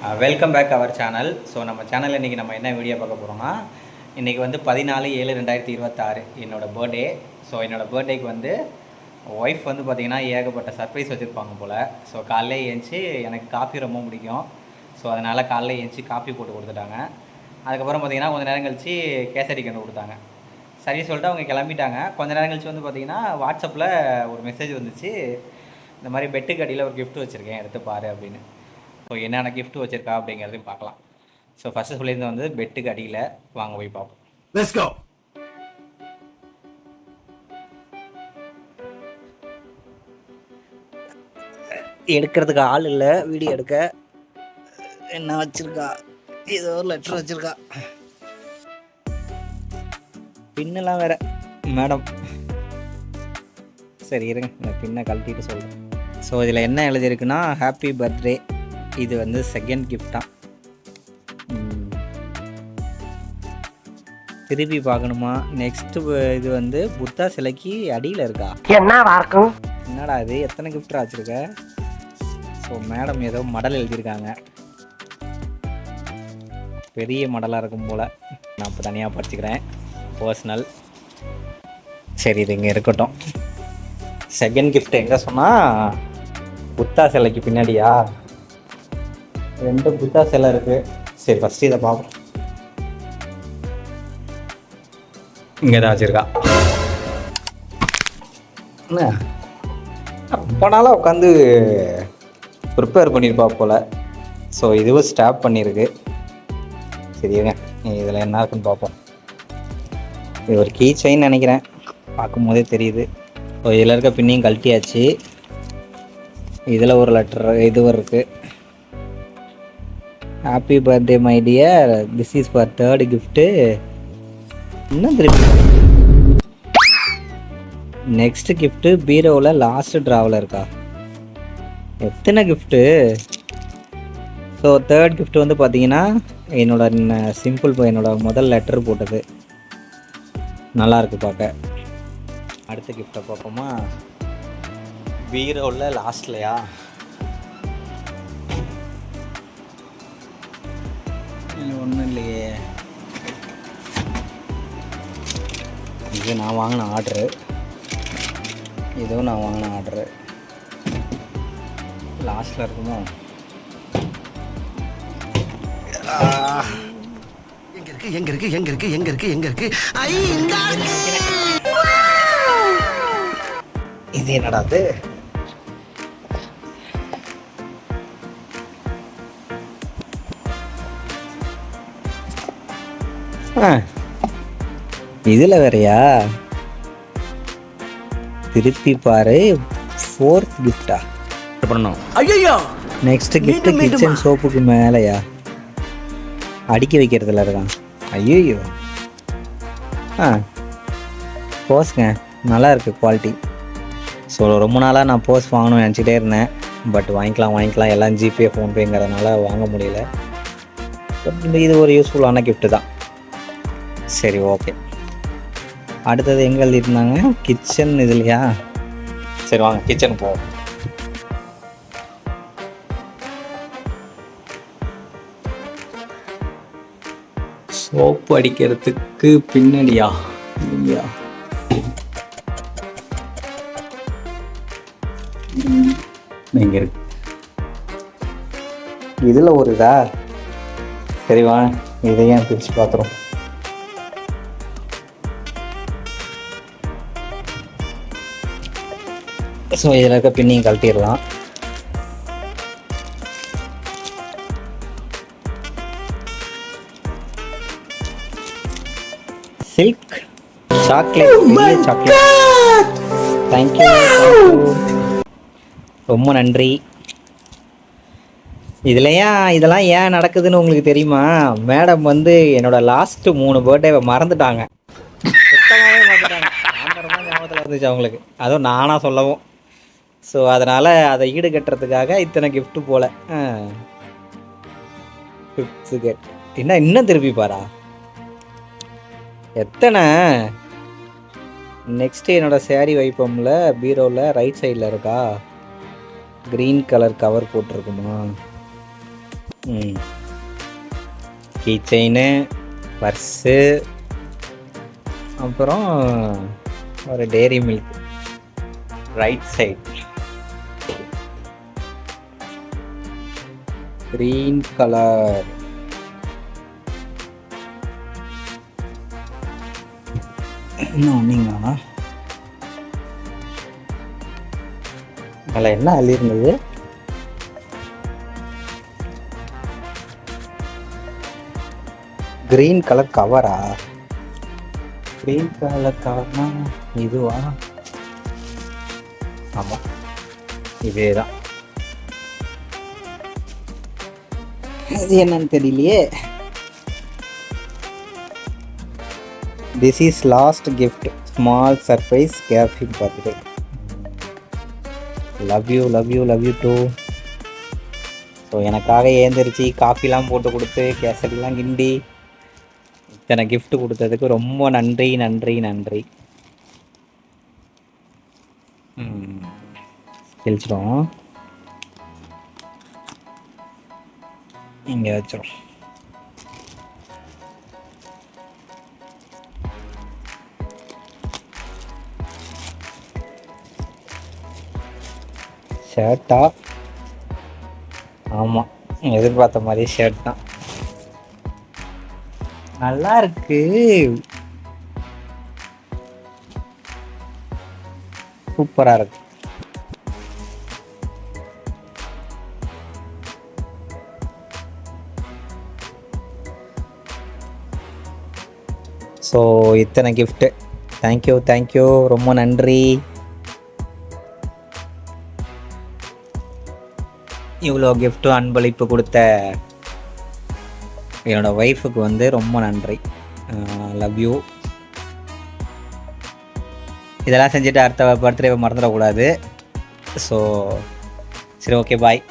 Welcome back our channel. So நம்ம சேனலில் இன்றைக்கி நம்ம என்ன வீடியோ பார்க்க போகிறோம்னா, இன்றைக்கி வந்து 14/7/2026 என்னோடய பர்த்டே. ஸோ என்னோடய பர்த்டேக்கு வந்து ஒய்ஃப் வந்து பார்த்திங்கன்னா ஏகப்பட்ட சர்ப்ரைஸ் வச்சுருப்பாங்க போல். ஸோ காலைல ஏஞ்சி எனக்கு காஃபி ரொம்ப பிடிக்கும். ஸோ அதனால் காலைல ஏஞ்சி காஃபி போட்டு கொடுத்துட்டாங்க. அதுக்கப்புறம் பார்த்திங்கன்னா கொஞ்சம் நேரம் கழித்து கேசரி கண்டு கொடுத்தாங்க. சரி சொல்லிட்டு அவங்க கிளம்பிட்டாங்க. கொஞ்சம் நேரம் கழித்து வந்து பார்த்திங்கன்னா வாட்ஸ்அப்பில் ஒரு மெசேஜ் வந்துச்சு, இந்த மாதிரி பெட்டுக்கு அடியில் ஒரு கிஃப்ட் வச்சுருக்கேன் எடுத்து பாரு அப்படின்னு. ஸோ என்னென்ன கிஃப்ட் வச்சுருக்கா அப்படிங்கிறதையும் பார்க்கலாம். ஸோ ஃபஸ்ட்டு சொல்லியிருந்தது வந்து பெட்டுக்கு அடியில், வாங்க போய் பார்ப்போம். Let's go. எடுக்கிறதுக்கு ஆள் இல்லை, வீடியோ எடுக்க. என்ன வச்சுருக்கா? ஏதோ ஒரு லெட்டர் வச்சுருக்கா. பின்னெல்லாம் வேற மேடம். சரி இருங்க, இந்த பின்னை கழட்டிட்டு சொல்கிறேன். ஸோ இதில் என்ன எழுதியிருக்குன்னா, ஹாப்பி பர்த்டே. இது வந்து செகண்ட் கிஃப்டா. திருப்பி பார்க்கணுமா? நெக்ஸ்ட் இது வந்து புத்தா சிலைக்கு அடியில் இருக்கா. என்னடா இது, எத்தனை கிஃப்டா வச்சுருக்க? ஸோ மேடம் ஏதோ மடல் எழுதியிருக்காங்க, பெரிய மடலாக இருக்கும் போல். நான் இப்போ தனியாக படிச்சுக்கிறேன், பர்சனல். சரி இது இங்கே இருக்கட்டும். செகண்ட் கிஃப்ட் எங்கே சொன்னால், புத்தா சிலைக்கு பின்னாடியா? 2 புத்தா சிலை இருக்குது. சரி ஃபஸ்ட்டு இதை பார்ப்போம். இங்கே தான் வச்சுருக்கா. என்ன ரொம்ப நாளாக உட்காந்து ப்ரிப்பேர் பண்ணியிருப்பா போல். ஸோ இதுவும் ஸ்டாப் பண்ணியிருக்கு. சரிங்க, இதில் என்ன இருக்குன்னு பார்ப்போம். இது ஒரு கீ செயின் நினைக்கிறேன், பார்க்கும் போதே தெரியுது. ஸோ இதில் இருக்க பின்னையும் கழட்டியாச்சு. இதில் ஒரு லெட்டர் இதுவும் இருக்குது. Happy birthday my dear, this is for third gift. இன்னும் திருப்பி நெக்ஸ்ட் கிஃப்ட்டு பீரோவில் லாஸ்ட் ட்ராவில் இருக்கா. எத்தனை கிஃப்ட்டு? ஸோ தேர்ட் கிஃப்ட் வந்து பார்த்தீங்கன்னா என்னோட சிம்பிள், என்னோட முதல் லெட்டர் போட்டது நல்லாயிருக்கு பார்க்க. அடுத்த கிஃப்டை பார்ப்போமா? பீரோவில் லாஸ்ட்லையா? ஒன்றும் இல்லையே. இது நான் வாங்கின ஆர்டரு, இதுவும் நான் வாங்கின ஆர்டரு. லாஸ்ட்டில் இருக்குமோ? எங்க இருக்கு? இது என்னடா அது? இதில் வேறையா? திருப்பி பாரு, ஃபோர்த் கிஃப்டா பண்ணணும். ஐயோ, நெக்ஸ்ட் கிஃப்ட் கிச்சன் சோப்புக்கு மேலேயா? அடிக்க வைக்கிறதுல இருக்கான். ஐயோ போஸ்ங்க, நல்லா இருக்குது குவாலிட்டி. ஸோ ரொம்ப நாளாக நான் போஸ் வாங்கணும்னு நினச்சிட்டே இருந்தேன். பட் வாங்கிக்கலாம் எல்லாம் ஜிபே ஃபோன்பேங்கிறதுனால வாங்க முடியல. இது ஒரு யூஸ்ஃபுல்லான கிஃப்ட்டு தான். சரி ஓகே. அடுத்தது எங்கே எழுதிட்டுருந்தாங்க? கிச்சன் இதுலையா? சரி வாங்க கிச்சன் போவோம். சோப்பு அடிக்கிறதுக்கு பின்னாடியா? இல்லையா, இங்கே இருக்கு. இதில் ஒரு இதா? சரி வா, இதையும் பிரித்து பார்த்துரும். ஸோ இதில் இருக்க பின்னையும் கழட்டிடலாம். Silk chocolate, chocolate. தேங்க்யூ, ரொம்ப நன்றி. இதெல்லாம் ஏன் நடக்குதுன்னு உங்களுக்கு தெரியுமா? மேடம் வந்து என்னோடய லாஸ்ட்டு 3 பர்த்டேவை மறந்துட்டாங்க. சுத்தமாகவே மறந்துட்டாங்க. தான் ஞாபகத்தில் இருந்துச்சு அவங்களுக்கு, அதுவும் நானாக சொல்லவும். ஸோ அதனால் அதை ஈடு கட்டுறதுக்காக இத்தனை கிஃப்ட்டு போல். ஃபிஃப்த்து கிஃப்ட் இன்னும் திருப்பி பாரா, எத்தனை? நெக்ஸ்ட்டு என்னோடய சேரீ வைப்போம்ல, பீரோவில் ரைட் சைடில் இருக்கா. க்ரீன் கலர் கவர் போட்டிருக்குமா? கீ செயினு, பர்ஸு, அப்புறம் ஒரு dairy milk right side green colour. இன்னும் ஒன்றிங்கண்ணா அதில் என்ன அள்ளிருந்தது? கிரீன் கலர் கவரா? கிரீன் கலர் கவர்னா இதுவா? ஆமாம், இதே தான். இது என்னன்னு தெரியலையே. This is last gift, small surprise, happy birthday. Love you too. So எனக்காக ஏந்திரிச்சு காஃபிலாம் போட்டு கொடுத்து கேசரிலாம் கிண்டி இத்தனை கிஃப்ட் கொடுத்ததுக்கு ரொம்ப நன்றி. தெளிச்சிடும், இங்கே வச்சிடும். ஷர்ட்டா? ஆமாம், எதிர்பார்த்த மாதிரி ஷர்ட் தான். நல்லா இருக்கு, சூப்பராக இருக்கு. ஸோ இத்தனை கிஃப்ட்டு, தேங்க்யூ, ரொம்ப நன்றி. இவ்வளோ கிஃப்ட்டும் அன்பளிப்பு கொடுத்த என்னோடய ஒய்ஃபுக்கு வந்து ரொம்ப நன்றி. Love you. இதெல்லாம் செஞ்சுட்டு அடுத்த பர்த்டே மறந்துடக்கூடாது. ஸோ சரி, ஓகே, பாய்.